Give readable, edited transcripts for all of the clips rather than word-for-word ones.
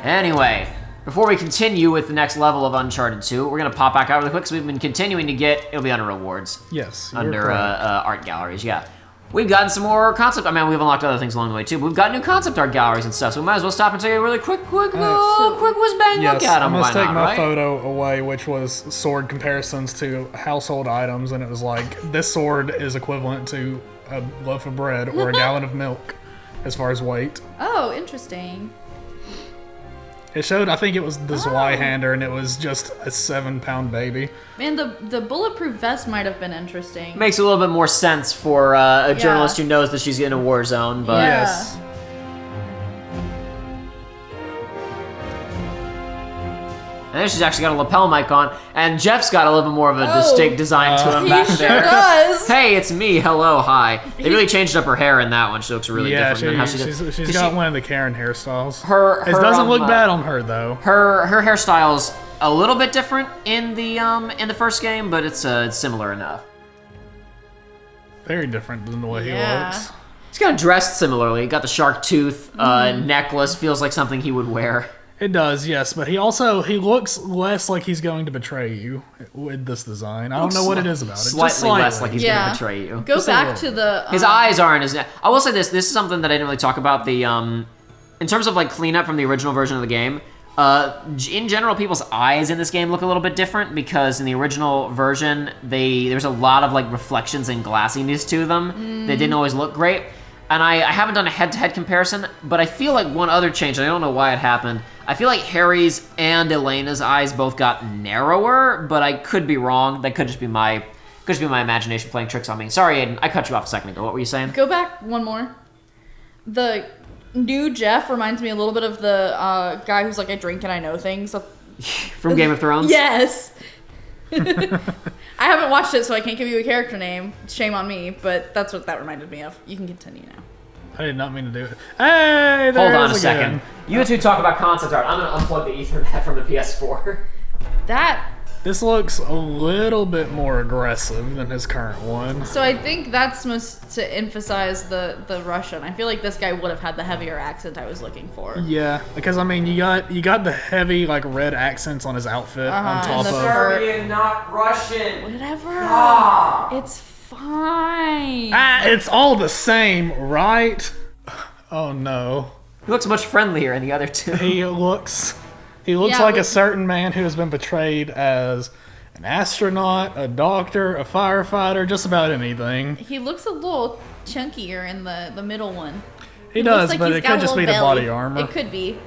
Anyway, before we continue with the next level of Uncharted 2, we're going to pop back out really quick because we've been continuing to get, it'll be under rewards. Yes, under art galleries, yeah. We've gotten some more concept, we've unlocked other things along the way too, but we've got new concept art galleries and stuff, so we might as well stop and take a really quick whiz-bang look at them. I must take my photo away, which was sword comparisons to household items, and it was like, this sword is equivalent to a loaf of bread or a gallon of milk as far as weight. Oh, interesting. It showed, I think it was the Zweihander, and it was just a 7-pound baby. Man, the bulletproof vest might have been interesting. Makes a little bit more sense for a journalist who knows that she's in a war zone, but... Yes. And then she's actually got a lapel mic on, and Jeff's got a little bit more of a distinct design to him back there. He sure does. Hey, it's me. Hello, hi. They really changed up her hair in that one. She looks really different than how she did. She's got one of the Karen hairstyles. It doesn't look bad on her though. Her hairstyle's a little bit different in the first game, but it's similar enough. Very different than the way he looks. He's kind of dressed similarly. Got the shark tooth necklace. Feels like something he would wear. It does, yes, but he looks less like he's going to betray you with this design. I don't know what it is about it. Slightly less like he's going to betray you. Go back to the... His eyes aren't as... I will say this is something that I didn't really talk about. In terms of like cleanup from the original version of the game, in general, people's eyes in this game look a little bit different because in the original version, there's a lot of like reflections and glassiness to them that didn't always look great. And I haven't done a head-to-head comparison, but I feel like one other change, and I don't know why it happened, I feel like Harry's and Elena's eyes both got narrower, but I could be wrong. That could just be my imagination playing tricks on me. Sorry, Aiden, I cut you off a second ago. What were you saying? Go back one more. The new Jeff reminds me a little bit of the guy who's like, I drink and I know things. From Game of Thrones? Yes. I haven't watched it, so I can't give you a character name. Shame on me, but that's what that reminded me of. You can continue now. I did not mean to do it. Hey, there Hold on a second. You two talk about concept art. I'm going to unplug the Ethernet from the PS4. This looks a little bit more aggressive than his current one. So I think that's supposed to emphasize the Russian. I feel like this guy would have had the heavier accent I was looking for. Yeah, because I mean, you got the heavy like red accents on his outfit on top of. Serbian, not Russian. Whatever. It's fine. It's all the same, right? Oh no. He looks much friendlier in the other two. He looks like a certain man who has been portrayed as an astronaut, a doctor, a firefighter, just about anything. He looks a little chunkier in the middle one. He does, like, but it could just be the body armor. It could be.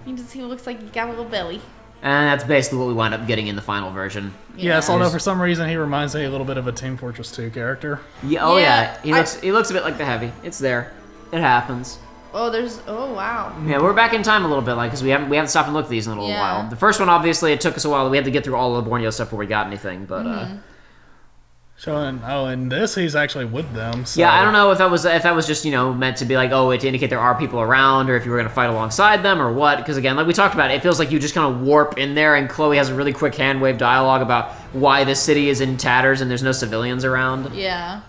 He looks like he got a little belly. And that's basically what we wind up getting in the final version. Yes, although for some reason he reminds me a little bit of a Team Fortress 2 character. Yeah, He looks a bit like the Heavy. It's there. It happens. Oh wow. Yeah, we're back in time a little bit, like, because we haven't stopped and looked at these in a little while. The first one, obviously, it took us a while. We had to get through all of the Borneo stuff before we got anything, but Showing, in this he's actually with them. So. Yeah, I don't know if that was just meant to be like, to indicate there are people around, or if you were gonna fight alongside them, or what. Because again, like we talked about, it feels like you just kind of warp in there, and Chloe has a really quick hand wave dialogue about why this city is in tatters and there's no civilians around. Yeah.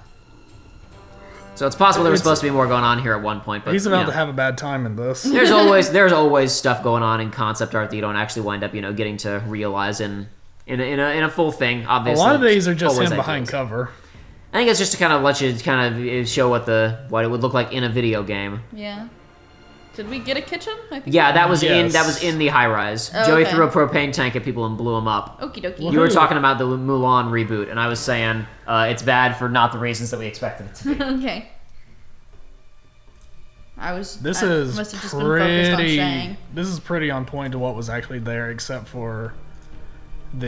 So it's possible there was supposed to be more going on here at one point, but he's about to have a bad time in this. There's always stuff going on in concept art that you don't actually wind up, getting to realize in a full thing. Obviously, a lot of these are just him behind cover. I think it's just to kind of let you show what it would look like in a video game. Yeah. Did we get a kitchen? I think that was in the high rise. Oh, Joey threw a propane tank at people and blew them up. Okie dokie. You were talking about the Mulan reboot, and I was saying it's bad for not the reasons that we expected it to be. Okay. This is pretty on point to what was actually there, except for that's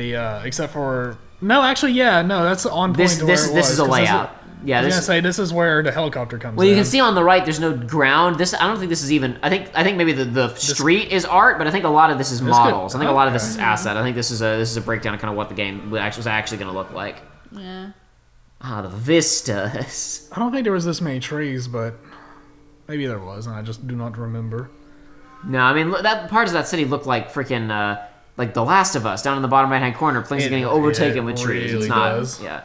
on point to where it was. This is a layout. I was gonna say this is where the helicopter comes in. Well, you can see on the right, there's no ground. I don't think this is even. I think maybe the street is art, but I think a lot of this is models. I think a lot of this is asset. I think this is a breakdown of kind of what the game was actually going to look like. Yeah. The vistas. I don't think there was this many trees, but maybe there was, and I just do not remember. No, I mean that parts of that city look like freaking like The Last of Us down in the bottom right hand corner. Things are getting overtaken with trees. Really it's not. Does. Yeah.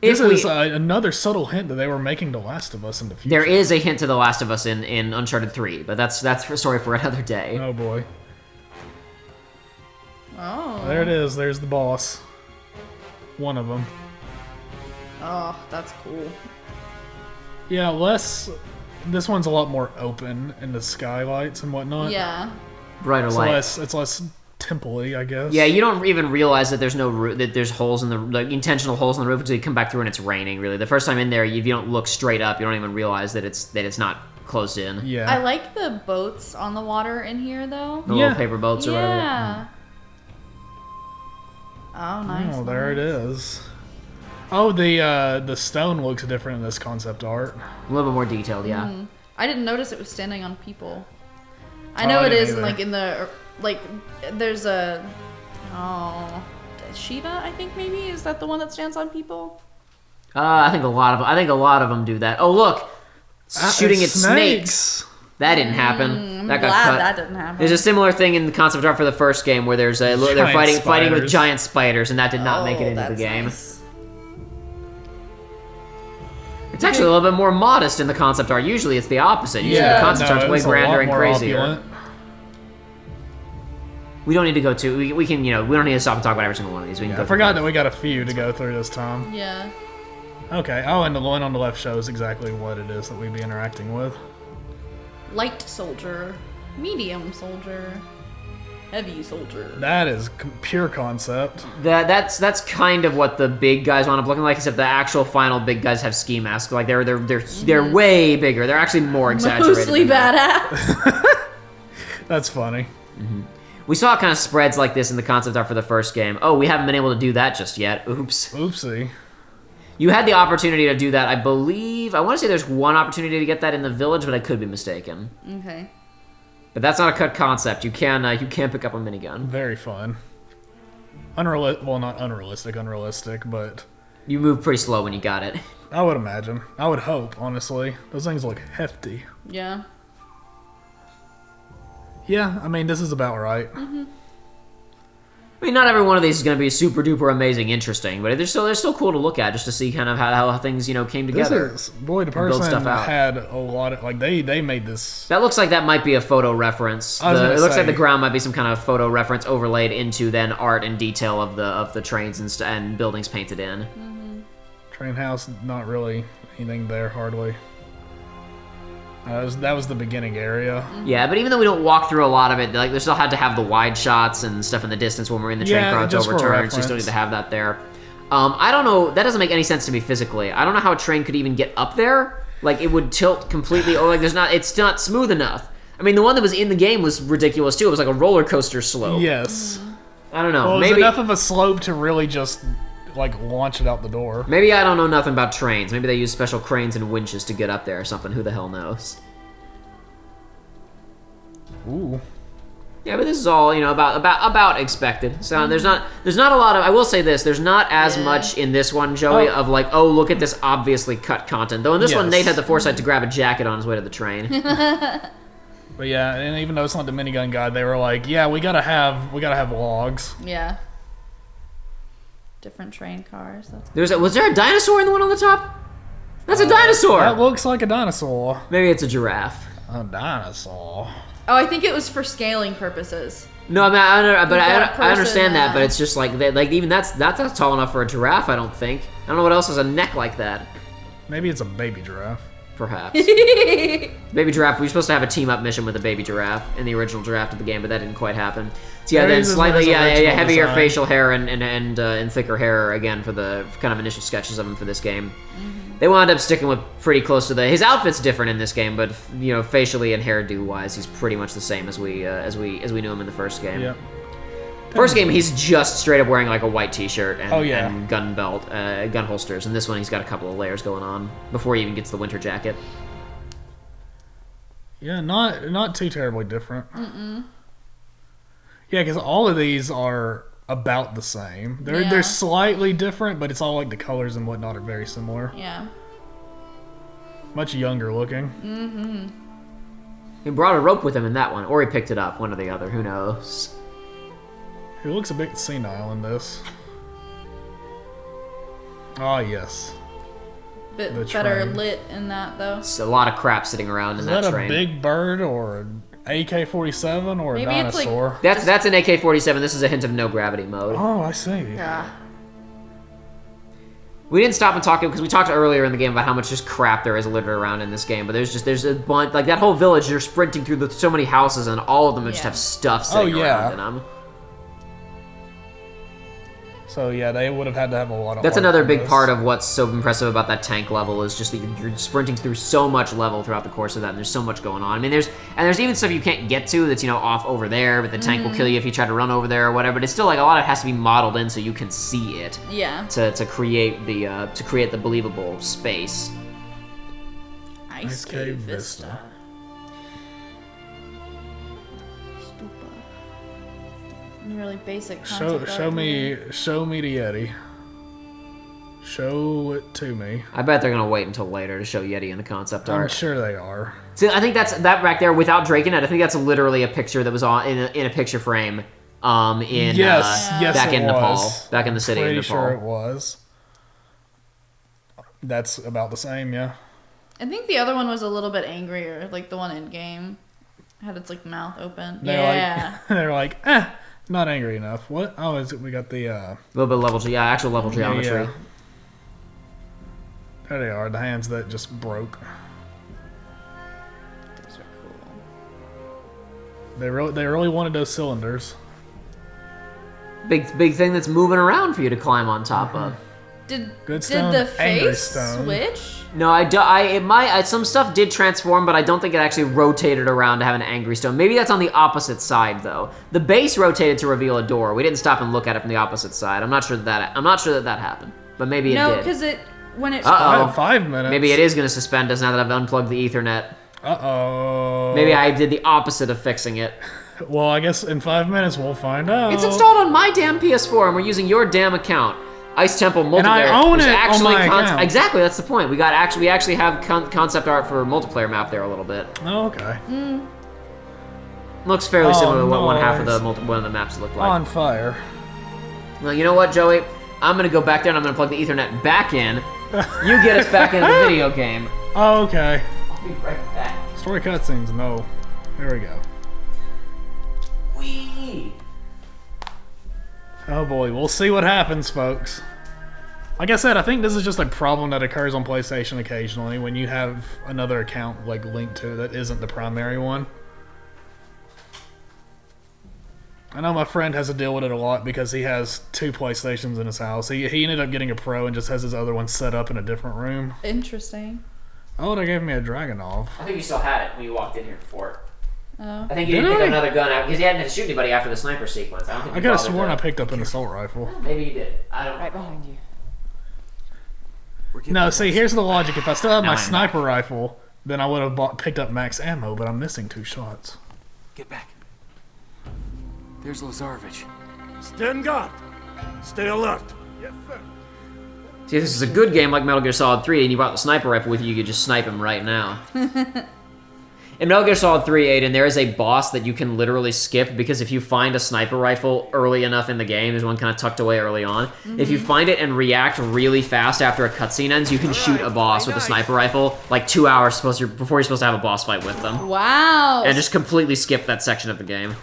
This is another subtle hint that they were making The Last of Us in the future. There is a hint to The Last of Us in Uncharted 3, but that's a story for another day. Oh boy. Oh. There it is. There's the boss. One of them. Oh, that's cool. Yeah, this one's a lot more open in the skylights and whatnot. Yeah. Brighter light. It's less temple-y, I guess. Yeah, you don't even realize that there's that there's holes in the intentional holes in the roof until you come back through and it's raining. Really, the first time in there, if you don't look straight up, you don't even realize that it's not closed in. Yeah. I like the boats on the water in here, though. The little paper boats or whatever. Yeah. Oh, nice. Oh, there it is. Oh, the stone looks different in this concept art. A little bit more detailed, yeah. I didn't notice it was standing on people. I know it is, like in the there's a Shiva, I think maybe is that the one that stands on people? I think a lot of them do that. Oh look, shooting at snakes. That didn't happen. That got cut. That didn't happen. There's a similar thing in the concept art for the first game where they're fighting with giant spiders, and that did not make it into the game. Nice. It's actually a little bit more modest in the concept art. Usually it's the opposite. Usually the concept art's way grander and crazier. Opulent. We don't need to go to. We can, we don't need to stop and talk about every single one of these. We can go. I forgot that we got a few to go through this time. Yeah. Okay. Oh, and the one on the left shows exactly what it is that we'd be interacting with. Light soldier, medium soldier, heavy soldier. That is pure concept. That's kind of what the big guys wound up looking like, except the actual final big guys have ski masks. Like they're way bigger. They're actually more exaggerated. Mostly badass. That's funny. Mm-hmm. We saw kind of spreads like this in the concept art for the first game. Oh, we haven't been able to do that just yet. Oops. Oopsie. You had the opportunity to do that, I believe. I want to say there's one opportunity to get that in the village, but I could be mistaken. Okay. But that's not a cut concept. You can pick up a minigun. Very fun. Well, not unrealistic, but... You move pretty slow when you got it. I would imagine. I would hope, honestly. Those things look hefty. Yeah. Yeah, I mean, this is about right. Mm-hmm. I mean, not every one of these is going to be super duper amazing, interesting, but they're still cool to look at just to see kind of how things came together. The person had a lot of they made this. That looks like that might be a photo reference. It looks like the ground might be some kind of photo reference overlaid into then art and detail of the trains and buildings painted in. Mm-hmm. Train house, not really anything there hardly. That was the beginning area. Yeah, but even though we don't walk through a lot of it, they still had to have the wide shots and stuff in the distance when we're in the train car it's overturned. So you still need to have that there. I don't know. That doesn't make any sense to me physically. I don't know how a train could even get up there. Like it would tilt completely, or it's not smooth enough. I mean, the one that was in the game was ridiculous too. It was like a roller coaster slope. Yes. I don't know. Well, it was enough of a slope to really just launch it out the door. Maybe I don't know nothing about trains. Maybe they use special cranes and winches to get up there or something. Who the hell knows? Ooh. Yeah, but this is all about expected. So there's not a lot of. I will say this: there's not as much in this one, Joey, of look at this obviously cut content. Though in this one, Nate had the foresight to grab a jacket on his way to the train. But yeah, and even though it's not the minigun guide, they were like, yeah, we gotta have logs. Yeah. Different train cars. Was there a dinosaur in the one on the top? That's a dinosaur. That looks like a dinosaur. Maybe it's a giraffe. A dinosaur. Oh, I think it was for scaling purposes. No, I mean, I understand that, but it's just even that's tall enough for a giraffe. I don't think. I don't know what else has a neck like that. Maybe it's a baby giraffe. Perhaps. Baby giraffe. We were supposed to have a team up mission with a baby giraffe in the original draft of the game, but that didn't quite happen. So yeah, then slightly heavier design. Facial hair and thicker hair again for the kind of initial sketches of him for this game. Mm-hmm. They wound up sticking with pretty close to his outfit's different in this game, but facially and hairdo wise, he's pretty much the same as we knew him in the first game. Yep. First game, he's just straight up wearing a white t-shirt and, and gun belt, gun holsters. And this one, he's got a couple of layers going on before he even gets the winter jacket. Yeah, not too terribly different. Mm-mm. Yeah, because all of these are about the same. They're slightly different, but it's all the colors and whatnot are very similar. Yeah. Much younger looking. Mm-hmm. He brought a rope with him in that one, or he picked it up, one or the other. Who knows? He looks a bit senile in this. Oh, yes. Bit The better train. lit in that though. It's a lot of crap sitting around in Is that that train. a big bird or an AK-47 or a Maybe it's like- dinosaur? That's an AK-47. This is a hint of no gravity mode. Oh, I see. Yeah. We didn't stop and talk because we talked earlier in the game about how much just crap there is littered around in this game. But there's a bunch, like that whole village. You're sprinting through so many houses, and all of them just Yeah. have stuff sitting yeah. around in them. So yeah, they would have had to have a lot of. That's art another for big this. part of what's so impressive about that tank level is just that you're sprinting through so much level throughout the course of that, and there's so much going on. I mean, there's even stuff you can't get to that's off over there, but the tank will kill you if you try to run over there or whatever. But it's still like a lot of it has to be modeled in so you can see it Yeah. to create the believable space. Ice Cave Vista. Stupa. Really basic concept Show art me here. the Yeti. Show it to me. I bet they're gonna wait until later to show Yeti in the concept I'm art. sure they are. See, I think that's that back there without Drake in it. I think that's literally a picture that was on in a picture frame. In Yes, yes, back it in Nepal, was. back in the city Pretty of Nepal. sure it was. That's about the same, yeah. I think the other one was a little bit angrier, like the one in game. Had its like mouth open. They're Yeah. like, they're like, not angry enough. What? Oh, is it? We got the. A little bit of level, actual level geometry. Yeah. There they are, the hands that just broke. Those are cool. They really wanted those cylinders. Big thing that's moving around for you to climb on top of. Did Good stone, the angry face stone. switch? No, some stuff did transform, but I don't think it actually rotated around to have an angry stone. Maybe that's on the opposite side though. The base rotated to reveal a door. We didn't stop and look at it from the opposite side. I'm not sure that happened, but maybe it No, did. because when it Uh-oh. 5 minutes. Maybe it is going to suspend us now that I've unplugged the Ethernet. Uh-oh. Maybe I did the opposite of fixing it. Well, I guess in 5 minutes we'll find out. It's installed on my damn PS4, and we're using your damn account. Ice Temple multiplayer. And I own There's it on actually my account. Exactly, that's the point. We actually have concept art for multiplayer map there a little bit. Oh, okay. Looks fairly similar to what one half of nice. one of the maps looked like. On fire. Well, you know what, Joey? I'm gonna go back there and I'm gonna plug the Ethernet back in. You get us back into the video game. Oh, okay. I'll be right back. Story cutscenes, no. Here we go. Whee! Oh boy, we'll see what happens, folks. Like I said, I think this is just a problem that occurs on PlayStation occasionally when you have another account like linked to that isn't the primary one. I know my friend has to deal with it a lot because he has 2 PlayStations in his house. He ended up getting a Pro and just has his other one set up in a different room. Interesting. Oh, they gave me a Dragonov. I think you still had it when you walked in here before. Oh. I think you Did didn't pick I? up another gun out because you hadn't had to shoot anybody after the sniper sequence. I don't think I you could have bothered sworn to- I picked up an assault rifle. Maybe you did. I don't. Right behind you. No, see, here's the logic. If I still had No, my I'm sniper rifle, then I would have picked up max ammo, but I'm missing 2 shots. Get back. There's Lazarević. Stand guard. Stay alert. Yes, sir. See, if this is a good game like Metal Gear Solid 3 and you brought the sniper rifle with you, you could just snipe him right now. In Metal Gear Solid 3, Aiden, there is a boss that you can literally skip because if you find a sniper rifle early enough in the game, there's one kind of tucked away early on. If you find it and react really fast after a cutscene ends, you can shoot a boss with a sniper rifle like 2 hours before you're supposed to have a boss fight with them. Wow. And just completely skip that section of the game.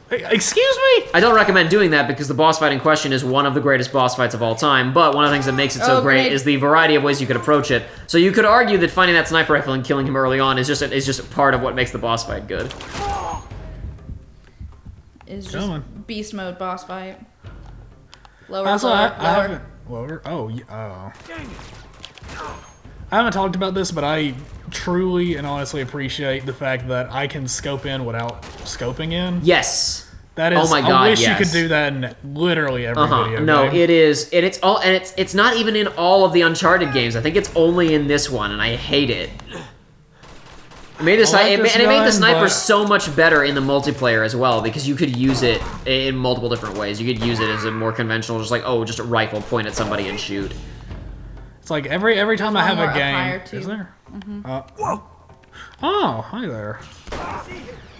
Hey, excuse me? I don't recommend doing that because the boss fight in question is one of the greatest boss fights of all time, but one of the things that makes it so Oh, great great. is the variety of ways you could approach it. So you could argue that finding that sniper rifle and killing him early on is just a part of what makes the boss fight good. Is just Coming. beast mode boss fight. Lower, Also, lower, I lower. haven't. Lower? Oh, oh. I haven't talked about this, but I truly and honestly appreciate the fact that I can scope in without scoping in. Yes. That is. Oh my I God, wish yes. you could do that in literally every video No, game. it is, and it's not even in all of the Uncharted games. I think it's only in this one, and I hate it. It made the, I like it, this and it made the gun, sniper but- so much better in the multiplayer as well because you could use it in multiple different ways. You could use it as a more conventional, just like just a rifle, point at somebody and shoot. It's like every time I one have more a up game. higher, too. Is there? Whoa. Oh, hi there.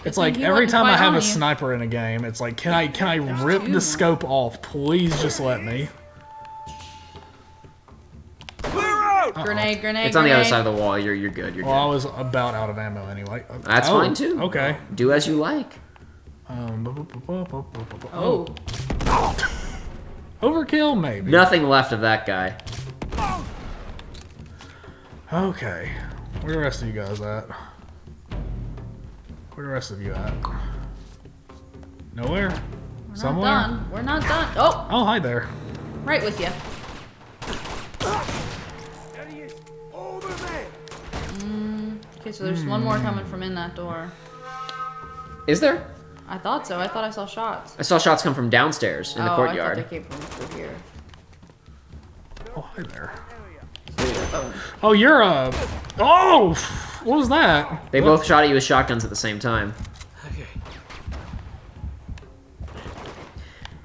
It's like he every wasn't time I quite have on a you. sniper in a game, it's like, can I rip the scope off? Please just let me. Grenade, grenade, It's on the other grenade. side of the wall. You're good. You're Well, I good. was about out of ammo anyway. That's fine too. Okay. Do as you like. Oh. Overkill, maybe. Nothing left of that guy. Okay. Where the rest of you guys at? Where the rest of you at? Nowhere? We're Somewhere? not done. We're not done. Oh, Oh, hi there. right with you. There he is. Over there. Okay, so there's one more coming from in that door. Is there? I thought so. I thought I saw shots. I saw shots come from downstairs in the I courtyard. thought they came from through here. Oh, hi there. Oh, you're a... Oh! What was that? They both shot at you with shotguns at the same time. Okay.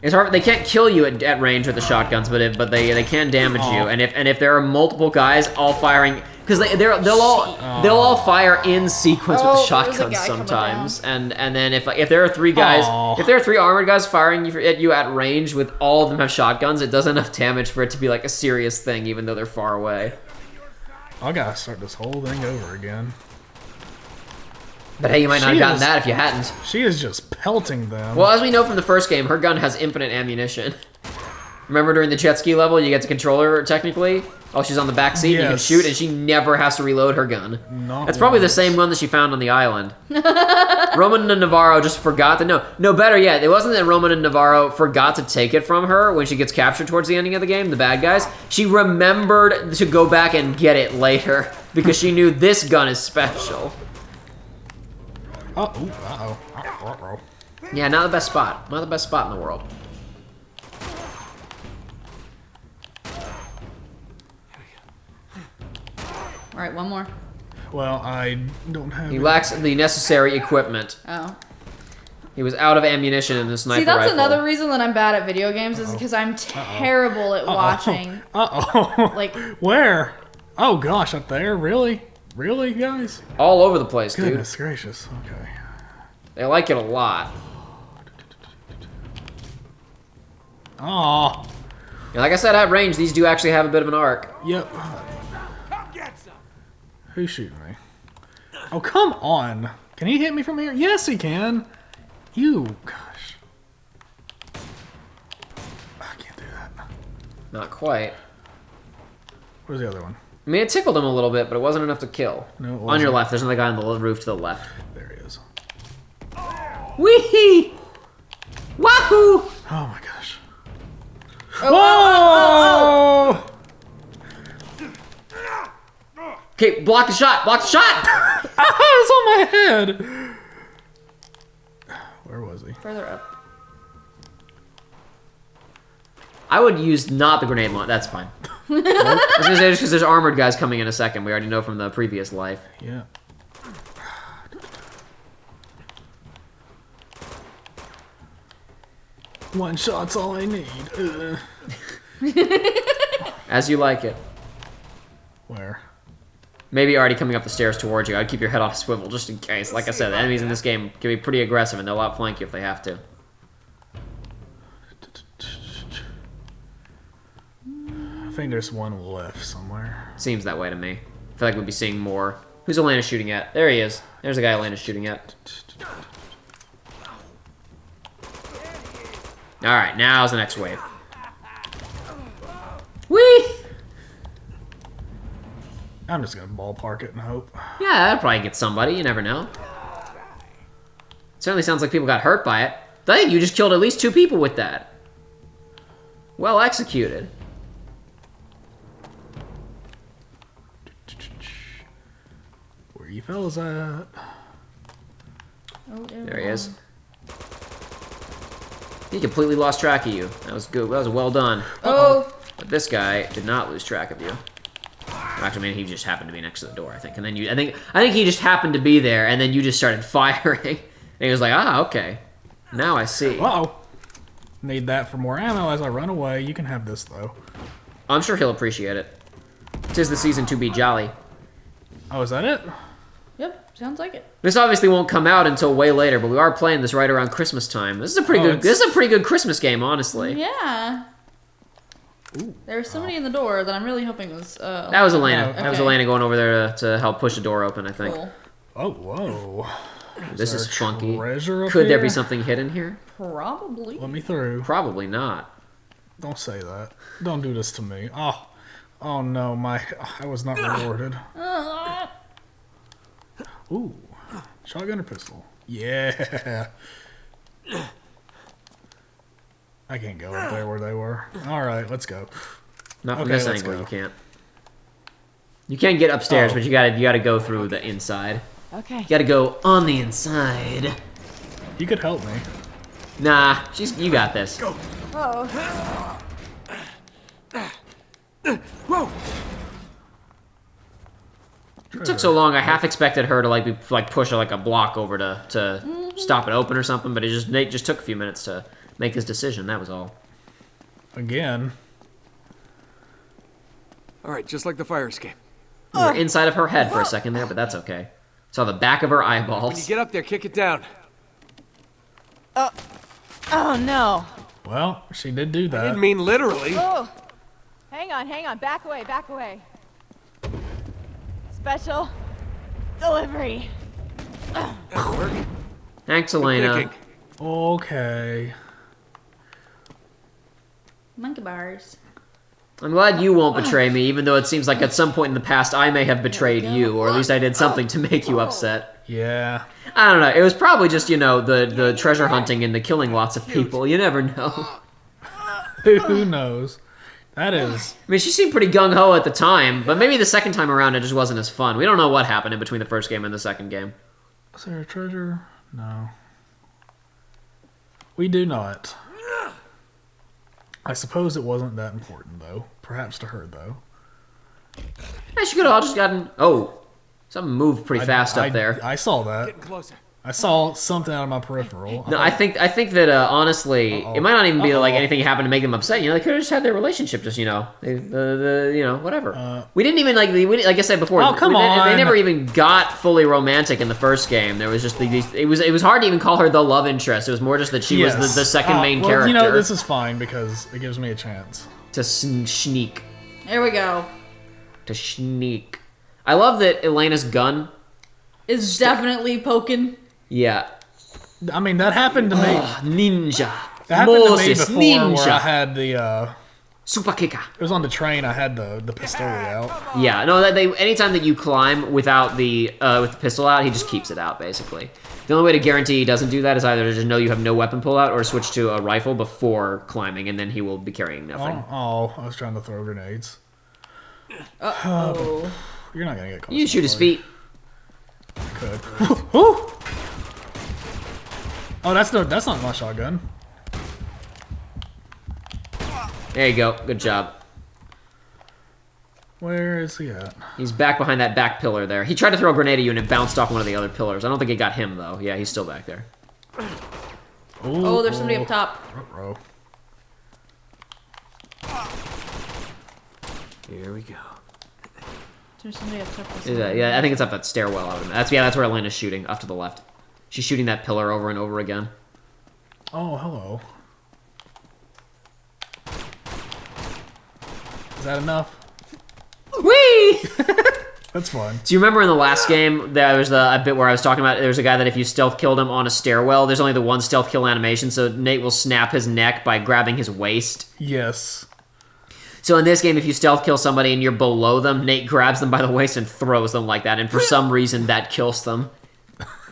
It's hard. They can't kill you at range with the shotguns, but they can damage you. And if there are multiple guys all firing, because they'll all fire in sequence with the Oh, there was a shotguns guy coming sometimes. And then if there are three guys, Aw. if there are three armored guys firing at you at range with all of them have shotguns, it does enough damage for it to be like a serious thing, even though they're far away. I gotta start this whole thing over again. But hey, you might not have gotten that if you hadn't. She is just pelting them. Well, as we know from the first game, her gun has infinite ammunition. Remember during the jet ski level, you get to control her technically? Oh, she's on the back seat, and you can Yes. shoot, and she never has to reload her gun. Not That's probably the once. same gun that she found on the island. Roman and Navarro just forgot to... No, better yet, it wasn't that Roman and Navarro forgot to take it from her when she gets captured towards the ending of the game, the bad guys. She remembered to go back and get it later, because she knew this gun is special. Uh-oh. Yeah, not the best spot. Not the best spot in the world. All right, one more. Well, I don't have... He lacks the necessary equipment. Oh. He was out of ammunition in the sniper See, that's rifle. another reason that I'm bad at video games is because I'm terrible at watching. Uh-oh. Like- Where? Oh, gosh, up there? Really? Really, guys? All over the place, dude. Goodness gracious. Okay. They like it a lot. Oh. Yeah, like I said, at range, these do actually have a bit of an arc. Yep. Come get some. Who's shooting me? Oh, come on. Can he hit me from here? Yes, he can. You, gosh. I can't do that. Not quite. Where's the other one? I mean, it tickled him a little bit, but it wasn't enough to kill. No, it On your wasn't. left, there's another guy on the roof to the left. There he is. Wee! Wahoo! Oh my gosh. Oh, Whoa! Okay, block the shot! Block the shot! It's on my head! Where was he? Further up. I would use not the grenade launch. That's fine. I was gonna say just because there's armored guys coming in a second. We already know from the previous life. Yeah. One shot's all I need. As you like it. Where? Maybe already coming up the stairs towards you. I'd keep your head off a swivel just in case. Like I said, the enemies in this game can be pretty aggressive and they'll outflank you if they have to. I think there's one left somewhere. Seems that way to me. I feel like we'd be seeing more. Who's Elena shooting at? There he is. There's a guy Elena's shooting at. Alright, now's the next wave. Whee! I'm just gonna ballpark it and hope. Yeah, that'll probably get somebody. You never know. Certainly sounds like people got hurt by it. I think you just killed at least 2 people with that. Well executed. Where you fellas at? Oh, There he is. He completely lost track of you. That was good. That was well done. Oh, But this guy did not lose track of you. Actually, I mean, he just happened to be next to the door, I think. And then I think he just happened to be there, and then you just started firing. And he was like, ah, okay. Now I see. Uh-oh. Need that for more ammo as I run away. You can have this, though. I'm sure he'll appreciate it. 'Tis the season to be jolly. Oh, is that it? yep, sounds like it. This obviously won't come out until way later, but we are playing this right around Christmas time. This is a pretty good. it's- This is a pretty good Christmas game, honestly. Yeah. There was somebody in the door that I'm really hoping was. That was Elena. Oh, That was okay. Elena going over there to help push the door open, I think. Cool. Oh, whoa. This there is funky. treasure up Could there be here? something hidden here? Probably. Let me through. Probably not. Don't say that. Don't do this to me. Oh no, I was not rewarded. Ooh, shotgun or pistol? Yeah. I can't go up there where they were. All right, let's go. Not from Okay, this let's angle. go. You can't. You can get upstairs, Oh. but you gotta go through the inside. Okay. You gotta go on the inside. You could help me. Nah, you got this. Oh. Whoa! It took so long. I half expected her to push like a block over to stop it open or something, but Nate just took a few minutes to make his decision. That was all. Again. All right, just like the fire escape. We were inside of her head for a second there, but that's okay. Saw the back of her When you eyeballs. get up there, kick it down. Oh no. Well, she did do I that. didn't mean literally. Oh. Hang on. Back away, back away. Special delivery. That'll work. Thanks, Elena. Thinking. Okay. Monkey bars. I'm glad you won't betray me, even though it seems like at some point in the past I may have betrayed you, or at least I did something to make you upset. Yeah. I don't know. It was probably just, the treasure hunting and the killing lots of people. You never know. Who knows? That is. I mean, she seemed pretty gung-ho at the time, but maybe the second time around it just wasn't as fun. We don't know what happened in between the first game and the second game. Is there a treasure? No. We do not. I suppose it wasn't that important, though. Perhaps to her, though. Yeah, she could have all just gotten... Oh, something moved pretty fast up there. I saw that. Getting closer. I saw something out of my peripheral. No, I think that honestly, Uh-oh. it might not even be like Uh-oh. anything happened to make them upset. They could have just had their relationship, just whatever. We didn't even like I said before. Oh, come they on. never even got fully romantic in the first game. There was just it was hard to even call her the love interest. It was more just that she was the second main well, character. this is fine because it gives me a chance. To sneak. There we go. To sneak. I love that Elena's gun. Is definitely poking. Yeah. I mean, that happened to me. Ninja. That happened to me Moses, before ninja. where I had the, Super kicker. it was on the train, I had the pistol out. Yeah, no. Anytime that you climb without with the pistol out, he just keeps it out. Basically, the only way to guarantee he doesn't do that is either to just know you have no weapon pull out, or switch to a rifle before climbing, and then he will be carrying nothing. Oh, I was trying to throw grenades. Uh-oh. You're not gonna get close. You shoot his feet. Could. Woo! Oh, that's not my shotgun. There you go. Good job. Where is he at? He's back behind that back pillar there. He tried to throw a grenade at you and it bounced off one of the other pillars. I don't think it got him though. Yeah, he's still back there. Oh, there's somebody up top. Ruh-roh. Here we go. There's somebody up top. Yeah, I think it's up that stairwell. That's where Elena's shooting, off to the left. She's shooting that pillar over and over again. Oh, hello. Is that enough? Whee! That's fun. Do you remember in the last game, there was a bit where I was talking about, there's a guy that if you stealth killed him on a stairwell, there's only the one stealth kill animation, so Nate will snap his neck by grabbing his waist. Yes. So in this game, if you stealth kill somebody and you're below them, Nate grabs them by the waist and throws them like that, and for some reason, that kills them.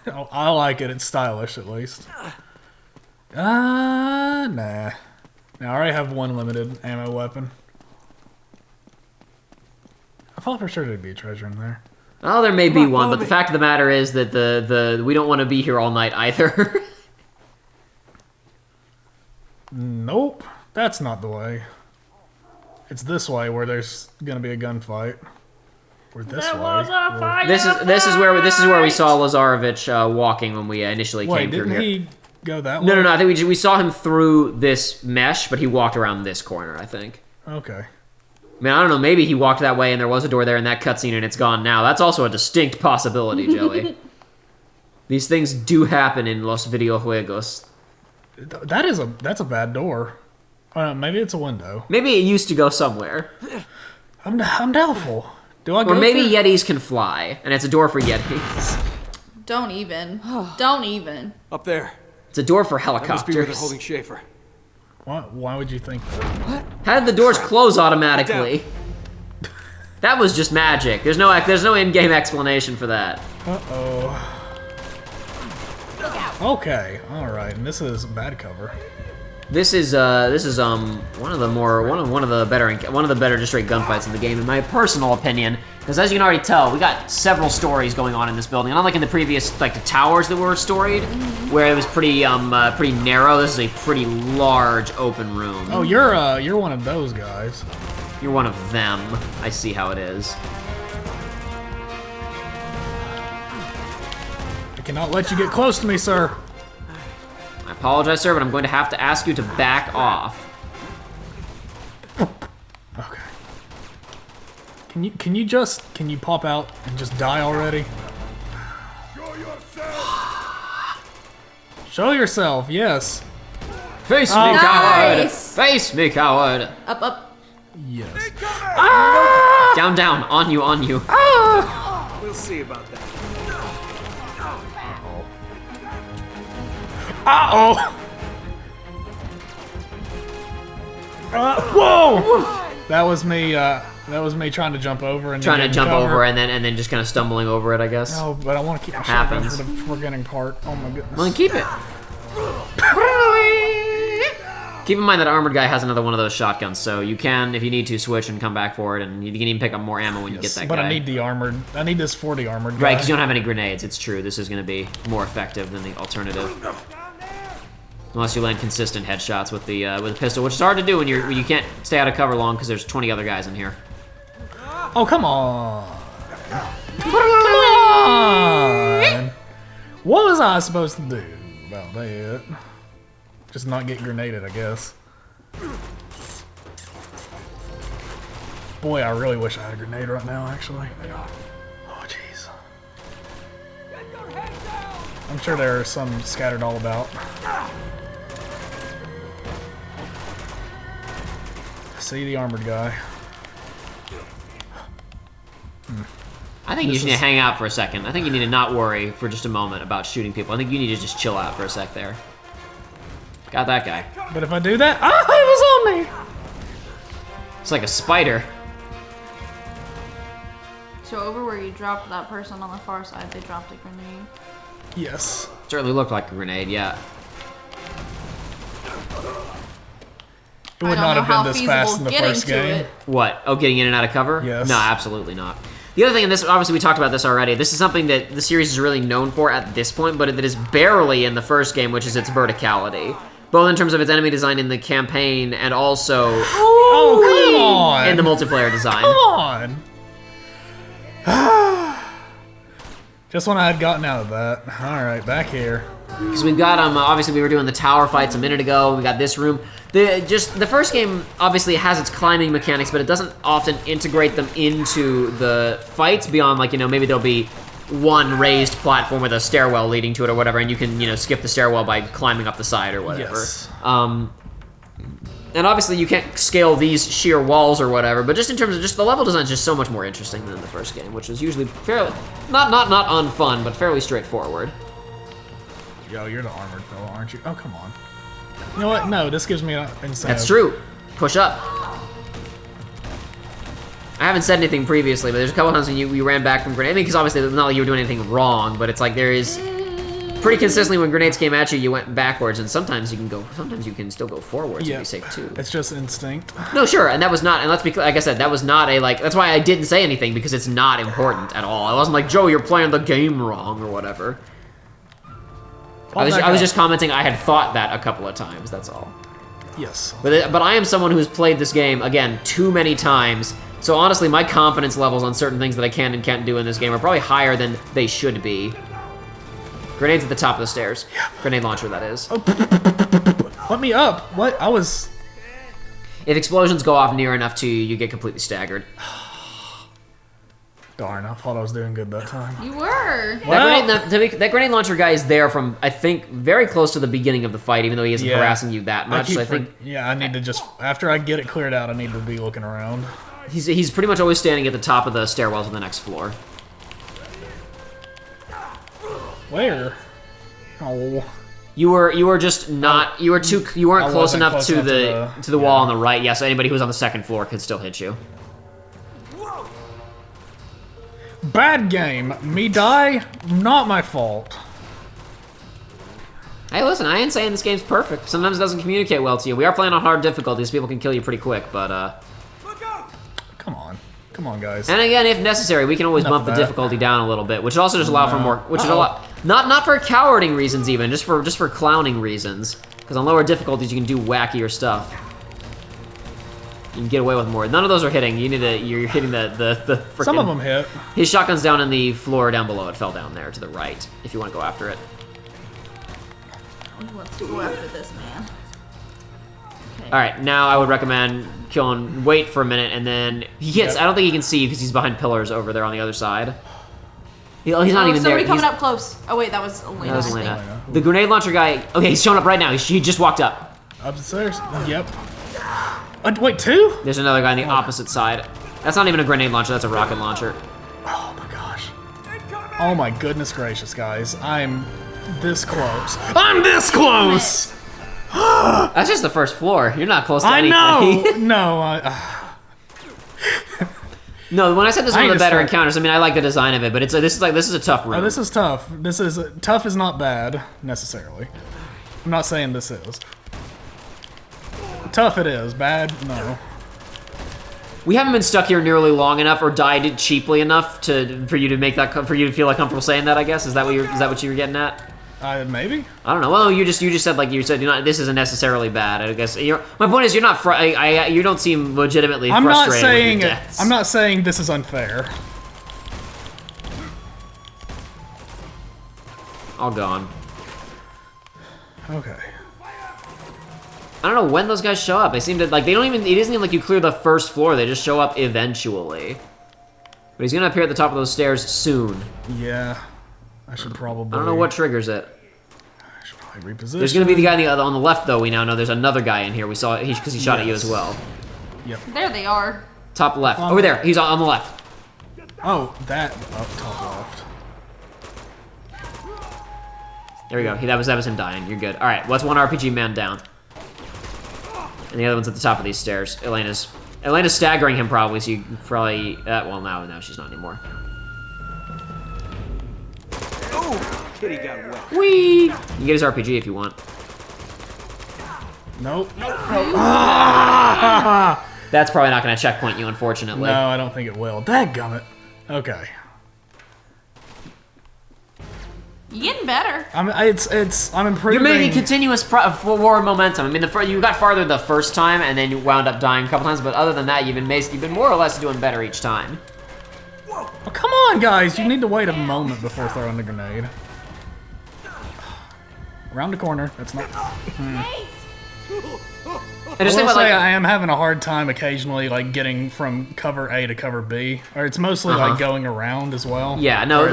I like it. It's stylish, at least. Nah. Now, I already have one limited ammo weapon. I thought for sure there'd be a treasure in there. Oh, there may be on, one, follow but the me. fact of the matter is that we don't want to be here all night either. Nope. That's not the way. It's this way where there's gonna be a gunfight. Or this way. Or... This is where we saw Lazarević walking when we initially Wait, came through didn't here. he go that way? No. I think we saw him through this mesh, but he walked around this corner. I think. Okay. I mean, I don't know. Maybe he walked that way, and there was a door there in that cutscene, and it's gone now. That's also a distinct possibility, Joey. These things do happen in Los Videojuegos. That's a bad door. Maybe it's a window. Maybe it used to go somewhere. I'm doubtful. Do I go Or maybe through? yetis can fly, and it's a door for yetis. Don't even. Don't even. Up there. It's a door for That must be where they're helicopters. holding Schaefer. Why would you think that? How did the doors close automatically? That was just magic. There's no in-game explanation for that. Uh-oh. Okay, alright, and this is bad cover. This is one of the better just straight gunfights in the game, in my personal opinion. Because as you can already tell, we got several stories going on in this building. And unlike in the previous, like the towers that were storied, where it was pretty narrow, this is a pretty large open room. Oh, you're one of those guys. You're one of them. I see how it is. I cannot let you get close to me, sir. I apologize, sir, but I'm going to have to ask you to back off. Okay. Can you pop out and just die already? Show yourself, yes. Face me, Nice. coward! Face me, coward! Up, up. Yes. Down, down, on you, on you. We'll see about that. Uh-oh! Whoa! That was me trying to jump over and Trying to getting jump cover. over and then just kind of stumbling over it, I guess. No, but I want to keep my Happens. shotgun for the forgetting part. Oh my goodness. Well, then keep it. Keep in mind that armored guy has another one of those shotguns, so you can, if you need to, switch and come back for it, and you can even pick up more ammo when you get that but guy. I need the armored. I need this 40 armored guy. Right, because you don't have any grenades. It's true. This is going to be more effective than the alternative. Unless you land consistent headshots with the pistol, which is hard to do when you can't stay out of cover long because there's 20 other guys in here. Oh, come on. Come on. What was I supposed to do about that? Just not get grenaded, I guess. Boy, I really wish I had a grenade right now, actually. Oh, jeez. I'm sure there are some scattered all about. See the armored guy. I think you should hang out for a second. I think you need to not worry for just a moment about shooting people. I think you need to just chill out for a sec there. Got that guy. But if I do that, ah, it was on me! It's like a spider. So over where you dropped that person on the far side, they dropped a grenade. Yes. Certainly looked like a grenade, yeah. It would not have been this fast in the first game. What? Oh, getting in and out of cover? Yes. No, absolutely not. The other thing, and this obviously we talked about this already, this is something that the series is really known for at this point, but that is barely in the first game, which is its verticality. Both in terms of its enemy design in the campaign and also Oh, come on! in the multiplayer design. Come on! Just when I had gotten out of that. Alright, back here. Because we've got, obviously we were doing the tower fights a minute ago, and we got this room. The first game obviously has its climbing mechanics, but it doesn't often integrate them into the fights beyond, like, maybe there'll be one raised platform with a stairwell leading to it or whatever, and you can, skip the stairwell by climbing up the side or whatever. Yes. And obviously you can't scale these sheer walls or whatever, but just in terms of just the level design is just so much more interesting than the first game, which is usually fairly, not unfun, but fairly straightforward. Yo, you're the armored fellow, aren't you? Oh, come on. You know what? No, this gives me an incentive. That's true. Push up. I haven't said anything previously, but there's a couple times when you ran back from grenade. I mean, because obviously it's not like you were doing anything wrong, but it's like there is pretty consistently when grenades came at you, you went backwards, and sometimes you can still go forwards and be safe too. It's just instinct. No, sure, and that was not, and let's be clear, like I said, that was not a, like, that's why I didn't say anything, because it's not important at all. I wasn't like, Joe, you're playing the game wrong, or whatever. I was just commenting I had thought that a couple of times, that's all. Yes. But I am someone who has played this game, again, too many times, so honestly, my confidence levels on certain things that I can and can't do in this game are probably higher than they should be. Grenades at the top of the stairs. Yeah. Grenade launcher, that is. Oh, let me up. What? I was... If explosions go off near enough to you, you get completely staggered. Darn, I thought I was doing good that time. You were. That grenade launcher guy is there from, I think, very close to the beginning of the fight, even though he isn't harassing you that much. So I think. Yeah, I need to just after I get it cleared out, I need to be looking around. He's pretty much always standing at the top of the stairwell to the next floor. Where? Oh. You were just not. You weren't close enough to the wall on the right. Yeah, so anybody who was on the second floor could still hit you. Bad game. Me die? Not my fault. Hey, listen, I ain't saying this game's perfect. Sometimes it doesn't communicate well to you. We are playing on hard difficulties. People can kill you pretty quick, but Come on. Come on, guys. And again, if necessary, we can always bump the difficulty down a little bit, which would also just allow for more. Which is a lot. Not for cowarding reasons, even just for clowning reasons. Because on lower difficulties, you can do wackier stuff. You can get away with more. None of those are hitting. You need to. You're hitting the frickin'. Some of them hit. His shotgun's down in the floor down below. It fell down there to the right. If you want to go after it. Who wants to go after this man? Okay. All right, now I would recommend killing. Wait for a minute, and then he hits. Yep. I don't think he can see you because he's behind pillars over there on the other side. He's not even there. Somebody coming up close. Oh wait, that was Elena. That was I think. Elena. The grenade launcher guy. Okay, he's showing up right now. He just walked up. Upstairs? Yep. Wait, two? There's another guy on the opposite side. That's not even a grenade launcher. That's a rocket launcher. Oh my gosh. Oh my goodness gracious, guys. I'm this close. I'm this close! That's just the first floor. You're not close to I anything. know! No, No, when I said this is one of the better just- encounters, I mean I like the design of it, but this is a tough room. Oh, this is tough. Tough is not bad, necessarily. I'm not saying this is. Tough it is. Bad, no. We haven't been stuck here nearly long enough or died cheaply enough for you to feel like comfortable saying that. I guess is that what you were getting at? Maybe. I don't know. Well, you just said this isn't necessarily bad. I guess my point is you're not. You don't seem legitimately frustrated. With your deaths. I'm not saying this is unfair. All gone. Okay. I don't know when those guys show up. They seem to like they don't even. It isn't even like you clear the first floor. They just show up eventually. But he's gonna appear at the top of those stairs soon. Yeah. I should probably. I don't know what triggers it. I should probably reposition. There's gonna be the guy on the left though. We now know there's another guy in here. We saw it because he shot at you as well. Yep. There they are. Top left. Over there. He's on the left. Oh, that up top left. There we go. That was him dying. You're good. All right. What's one RPG man down? And the other one's at the top of these stairs. Elena's staggering him probably. So you probably. Well, now she's not anymore. Oh, kitty got wet. Whee! You can get his RPG if you want. Nope. That's probably not going to checkpoint you, unfortunately. No, I don't think it will. Dadgummit. Okay. You getting better. I'm improving. You're making continuous forward momentum. I mean, you got farther the first time, and then you wound up dying a couple times. But other than that, you've been more or less doing better each time. Oh, come on, guys! You need to wait a moment before throwing the grenade. Around the corner. That's not. And just think about I am having a hard time occasionally, like getting from cover A to cover B, or it's mostly like going around as well. Yeah, no,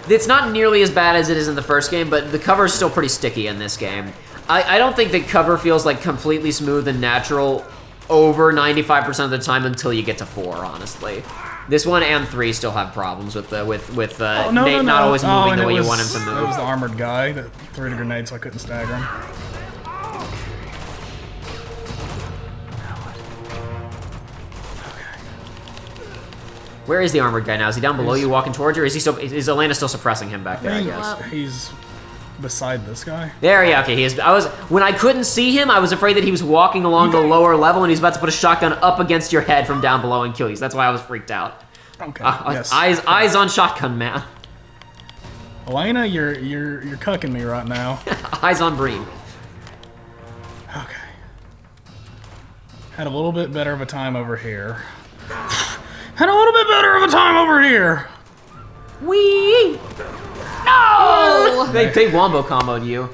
it's not nearly as bad as it is in the first game, but the cover is still pretty sticky in this game. I don't think the cover feels like completely smooth and natural over 95% of the time until you get to 4, honestly. This 1 and 3 still have problems with Nate not always moving the way you want him to move. It was the armored guy that threw the grenade, so I couldn't stagger him. Where is the armored guy now? Is he down below you walking towards you, or is Elena still suppressing him back there, I guess? He's beside this guy. There, yeah, okay, he is. When I couldn't see him, I was afraid that he was walking along the lower level and he's about to put a shotgun up against your head from down below and kill you. So that's why I was freaked out. Okay, yes. Eyes on shotgun, man. Elena, you're cucking me right now. Eyes on Breen. Okay. Had a little bit better of a time over here. Had a little bit better of a time over here. Wee! No! They wombo comboed you.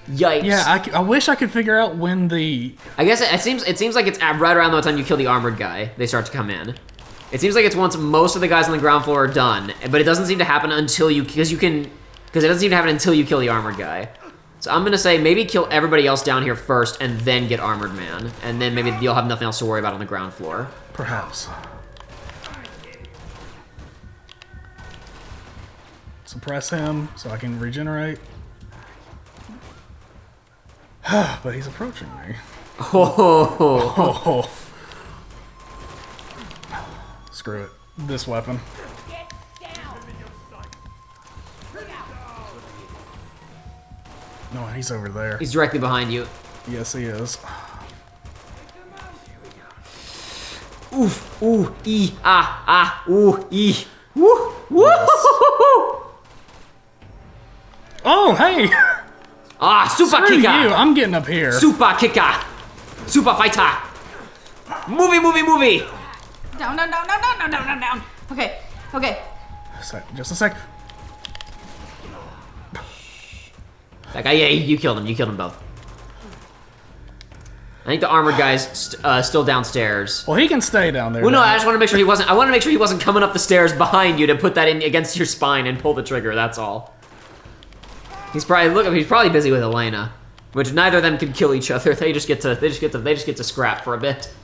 Yikes. Yeah, I wish I could figure out when the... I guess it seems like it's right around the time you kill the armored guy, they start to come in. It seems like it's once most of the guys on the ground floor are done, but it doesn't seem to happen until you, because it doesn't seem to happen until you kill the armored guy. So I'm gonna say maybe kill everybody else down here first and then get Armored Man. And then maybe you'll have nothing else to worry about on the ground floor. Perhaps. Suppress him so I can regenerate. But he's approaching me. Oh. Screw it. This weapon. No, he's over there. He's directly behind you. Yes, he is. Oof, ooh, ee, ah, ooh, ee. Woo, woo. Oh, hey! Ah, super Screw kicker. you, I'm getting up here. Super kicker. Super fighter. Movie. Down. Okay. Just a sec. That guy, yeah, you killed him. You killed them both. I think the armored guy's still downstairs. Well, he can stay down there. Well, no, I just want to make sure he wasn't. I want to make sure he wasn't coming up the stairs behind you to put that in against your spine and pull the trigger. That's all. He's probably busy with Elena, which neither of them can kill each other. They just get to scrap for a bit.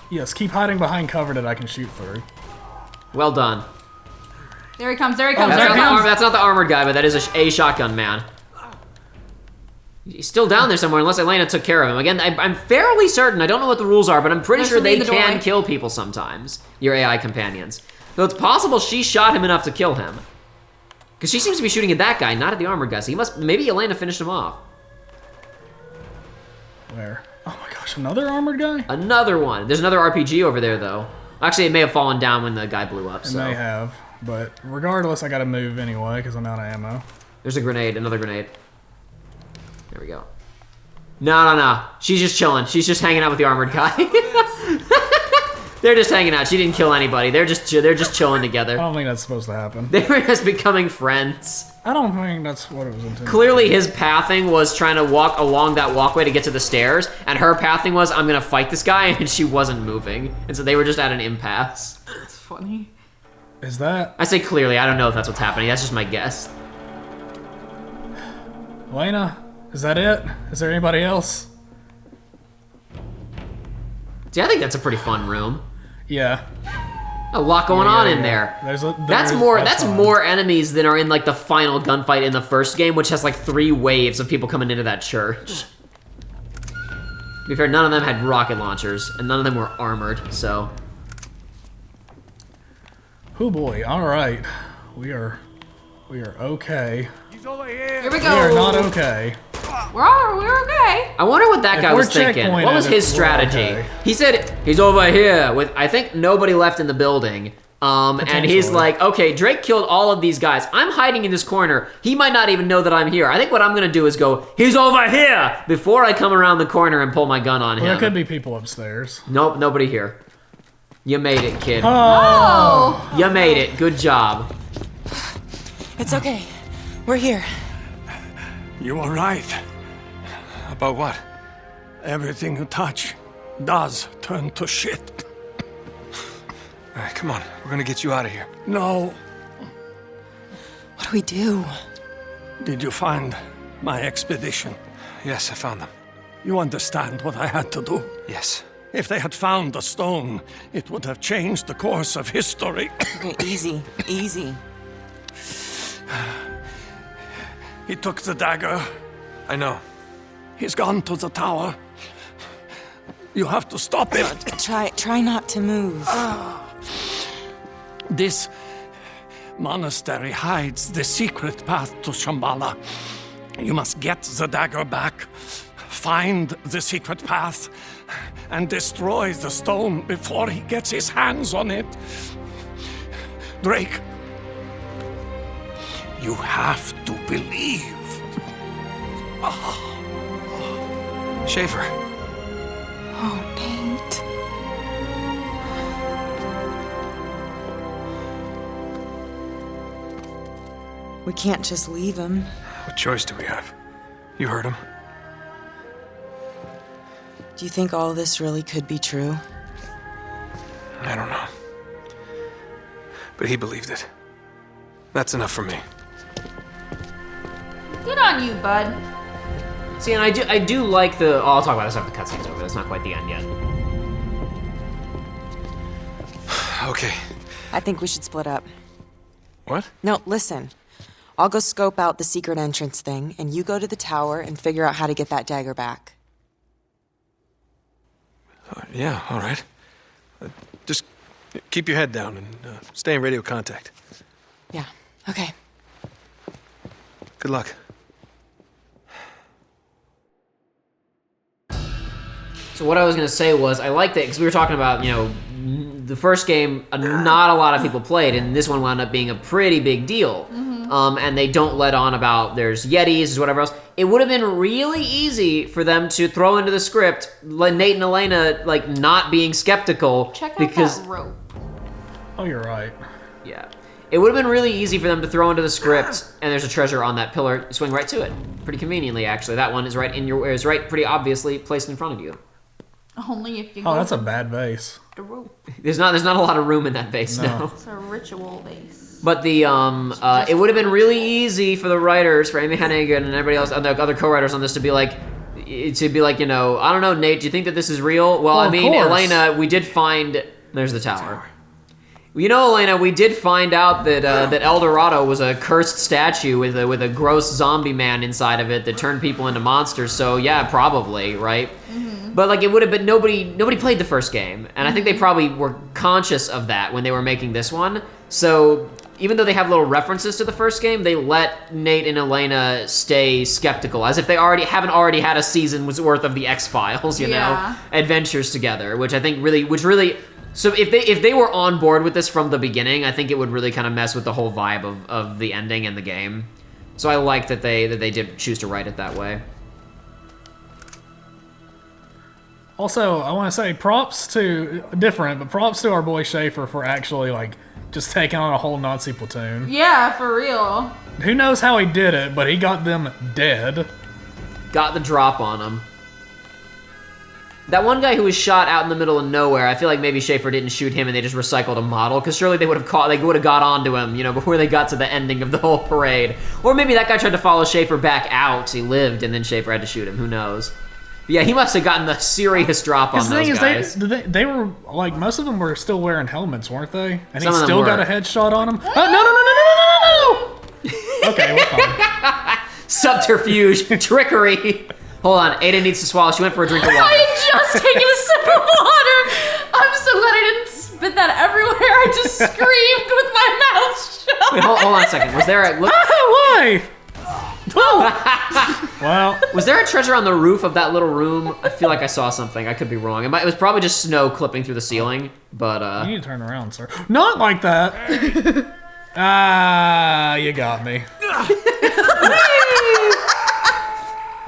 Yes, keep hiding behind cover that I can shoot through. Well done. There he comes. There he That's comes. not the armored guy, but that is a shotgun man. He's still down there somewhere, unless Elena took care of him. Again, I'm fairly certain, I don't know what the rules are, but I'm pretty sure they can kill people sometimes, your AI companions. So it's possible she shot him enough to kill him. Because she seems to be shooting at that guy, not at the armored guy, so maybe Elena finished him off. Where? Oh my gosh, another armored guy? Another one. There's another RPG over there, though. Actually, it may have fallen down when the guy blew up, It so. may have, but regardless, I gotta move anyway, because I'm out of ammo. There's a grenade, another grenade. There we go. No. She's just chilling. She's just hanging out with the armored guy. They're just hanging out. She didn't kill anybody. They're just chilling I together. don't think that's supposed to happen. They were just becoming friends. I don't think that's what it was intended. Clearly his pathing was trying to walk along that walkway to get to the stairs, and her pathing was, I'm gonna fight this guy, and she wasn't moving. And so they were just at an impasse. That's funny. Is that I say clearly, I don't know if that's what's happening. That's just my guess. Elena? Is that it? Is there anybody else? See, I think that's a pretty fun room. Yeah. A lot going on in there. That's more enemies than are in like the final gunfight in the first game, which has like 3 waves of people coming into that church. To be fair, none of them had rocket launchers, and none of them were armored, so. Oh boy, alright. We are okay. He's over here. Here we We go. are not okay. We're okay. I wonder what that If guy we're was thinking. What was checkpointed, his we're strategy? okay. He said, he's over here with, I think, nobody left in the building. And he's Potentially. like, okay, Drake killed all of these guys. I'm hiding in this corner. He might not even know that I'm here. I think what I'm gonna do is go, he's over here, before I come around the corner and pull my gun on Well, him. there could be people upstairs. Nope, nobody here. You made it, kid. Oh. You made it. Good job. It's okay. We're here. You were right. About what? Everything you touch does turn to shit. All right, come on. We're gonna get you out of here. No. What do we do? Did you find my expedition? Yes, I found them. You understand what I had to do? Yes. If they had found the stone, it would have changed the course of history. Okay, easy. He took the dagger. I know. He's gone to the tower. You have to stop him. Try not to move. This monastery hides the secret path to Shambhala. You must get the dagger back, find the secret path, and destroy the stone before he gets his hands on it. Drake, you have to believe. Schaefer. Oh, Nate. We can't just leave him. What choice do we have? You heard him. Do you think all this really could be true? I don't know. But he believed it. That's enough for me. Good on you, bud. See, and I do like the. Oh, I'll talk about this after the cutscene's over. That's not quite the end yet. Okay. I think we should split up. What? No, listen. I'll go scope out the secret entrance thing, and you go to the tower and figure out how to get that dagger back. Yeah, all right. Just keep your head down and stay in radio contact. Yeah, okay. Good luck. So what I was gonna say was I liked it because we were talking about the first game not a lot of people played, and this one wound up being a pretty big deal. And they don't let on about there's yetis or whatever else. It would have been really easy for them to throw into the script Nate and Elena like not being skeptical Check out because that rope. Oh, you're right. yeah, it would have been really easy for them to throw into the script and there's a treasure on that pillar, swing right to it. Pretty conveniently, actually. That one is right pretty obviously placed in front of you. Only if you Oh, go that's a to bad vase. the rope. There's not a lot of room in that vase, no. It's a ritual base. But the it would have been really easy for the writers, for Amy Hennig and everybody else, and the other co-writers on this to be like, I don't know, Nate, do you think that this is real? Well, I of mean, course. Elena, we did find. There's the tower. You know, Elena, we did find out that that El Dorado was a cursed statue with a gross zombie man inside of it that turned people into monsters. So yeah, probably, right? But like it would have been nobody played the first game, and I think they probably were conscious of that when they were making this one. So even though they have little references to the first game, they let Nate and Elena stay skeptical, as if they haven't already had a season's worth of the X-Files, adventures together, which I think really. So if they were on board with this from the beginning, I think it would really kind of mess with the whole vibe of the ending and the game. So I like that they did choose to write it that way. Also, I want to say props to our boy Schaefer for actually like just taking on a whole Nazi platoon. Yeah, for real. Who knows how he did it, but he got them dead. Got the drop on him. That one guy who was shot out in the middle of nowhere, I feel like maybe Schaefer didn't shoot him and they just recycled a model, because surely they would have got onto him, before they got to the ending of the whole parade. Or maybe that guy tried to follow Schaefer back out, he lived, and then Schaefer had to shoot him, who knows. But yeah, he must have gotten the serious drop on those guys. They were, like, most of them were still wearing helmets, weren't they? And Some he of them still got were. a headshot on him. Oh, no. Okay, we're fine. Subterfuge, trickery. Hold on, Ada needs to swallow. She went for a drink of water. I had just taken a sip of water. I'm so glad I didn't spit that everywhere. I just screamed with my mouth shut. Wait, hold on a second. Was there a look? Why? Oh. Well, Was there a treasure on the roof of that little room? I feel like I saw something. I could be wrong. It was probably just snow clipping through the ceiling. But you need to turn around, sir. Not like that. You got me.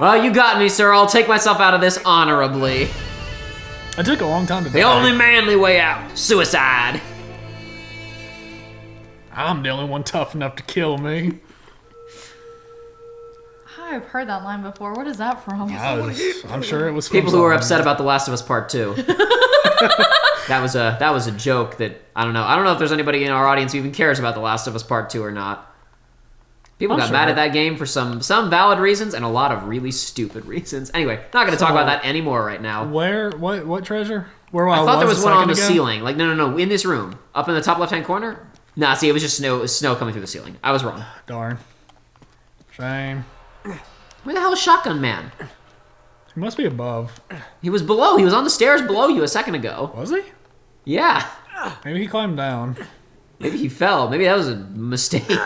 well, you got me, sir. I'll take myself out of this honorably. It took a long time to The only manly way out: suicide. I'm the only one tough enough to kill me. I've heard that line before. What is that from? I'm sure it was from People who are something. upset about The Last of Us Part 2. That was a joke that I don't know. I don't know if there's anybody in our audience who even cares about The Last of Us Part 2 or not. People got mad at that game for some valid reasons and a lot of really stupid reasons. Anyway, not going to talk about that anymore right now. Where? What treasure? Where I thought there was a one on the second ago? ceiling. Like no, in this room, up in the top left-hand corner. Nah, see, it was just snow coming through the ceiling. I was wrong. Darn. Shame. Where the hell is Shotgun Man? He must be above. He was below. He was on the stairs below you a second ago. Was he? Yeah. Maybe he climbed down. Maybe he fell. Maybe that was a mistake. He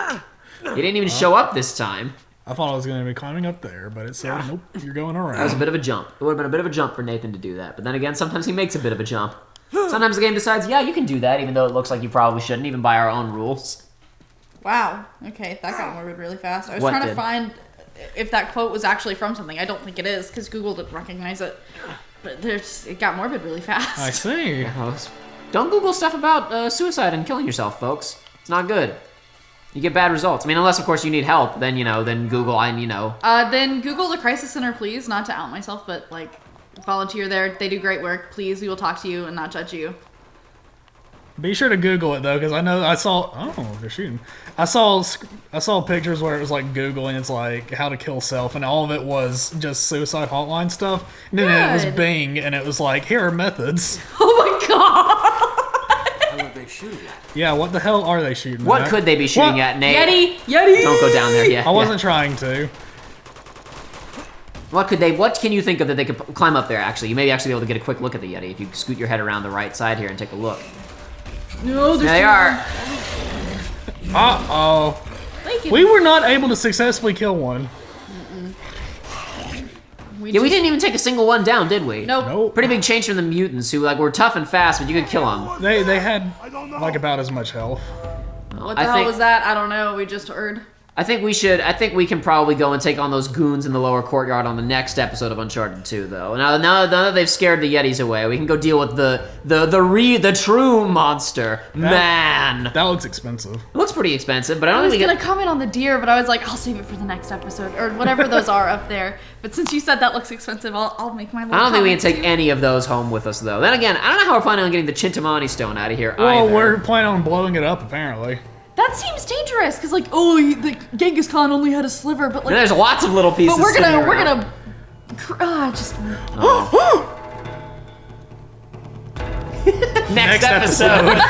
didn't even show up this time. I thought I was going to be climbing up there, but it said, nope, you're going around. That was a bit of a jump. It would have been a bit of a jump for Nathan to do that. But then again, sometimes he makes a bit of a jump. Sometimes the game decides, yeah, you can do that, even though it looks like you probably shouldn't, even by our own rules. Wow. Okay, that got morbid really fast. I was What trying to did? find if that quote was actually from something. I don't think it is, because Google didn't recognize it. But it got morbid really fast. I see. Don't Google stuff about suicide and killing yourself, folks. It's not good. You get bad results. I mean, unless, of course, you need help, then, then Google, Then Google the Crisis Center, please. Not to out myself, but, volunteer there. They do great work. Please, we will talk to you and not judge you. Be sure to Google it though, because I know I saw. Oh, they're shooting. I saw pictures where it was like Googling. It's like how to kill self, and all of it was just suicide hotline stuff. And then it was Good. Bing, and it was like here are methods. Oh my god! What are they shooting at? Yeah, what the hell are they shooting? What at? could they be shooting What? at, Nate? Yeti! Don't go down there yet. I wasn't trying to. What can you think of that they could climb up there, actually? You may actually be able to get a quick look at the Yeti if you scoot your head around the right side here and take a look. No, There they are. Uh-oh. Thank you. We were not able to successfully kill one. Yeah, we didn't even take a single one down, did we? Nope. Nope. Pretty big change from the mutants, who like were tough and fast, but you could kill them. They had like about as much health. What the hell was that? I don't know. We just heard. I think we can probably go and take on those goons in the lower courtyard on the next episode of Uncharted 2, though. Now that they've scared the Yetis away, we can go deal with the true monster. Man. That looks expensive. It looks pretty expensive, but I I don't was think we gonna get... comment on the deer, but I was like, I'll save it for the next episode or whatever those are up there. But since you said that looks expensive, I'll make my little I don't think we can comment take too. any of those home with us, though. Then again, I don't know how we're planning on getting the Chintamani stone out of here Well, either. we're planning on blowing it up, apparently. That seems dangerous, cause like, the Genghis Khan only had a sliver, but And like, there's lots of little pieces. but we're sitting gonna around. just. Next episode.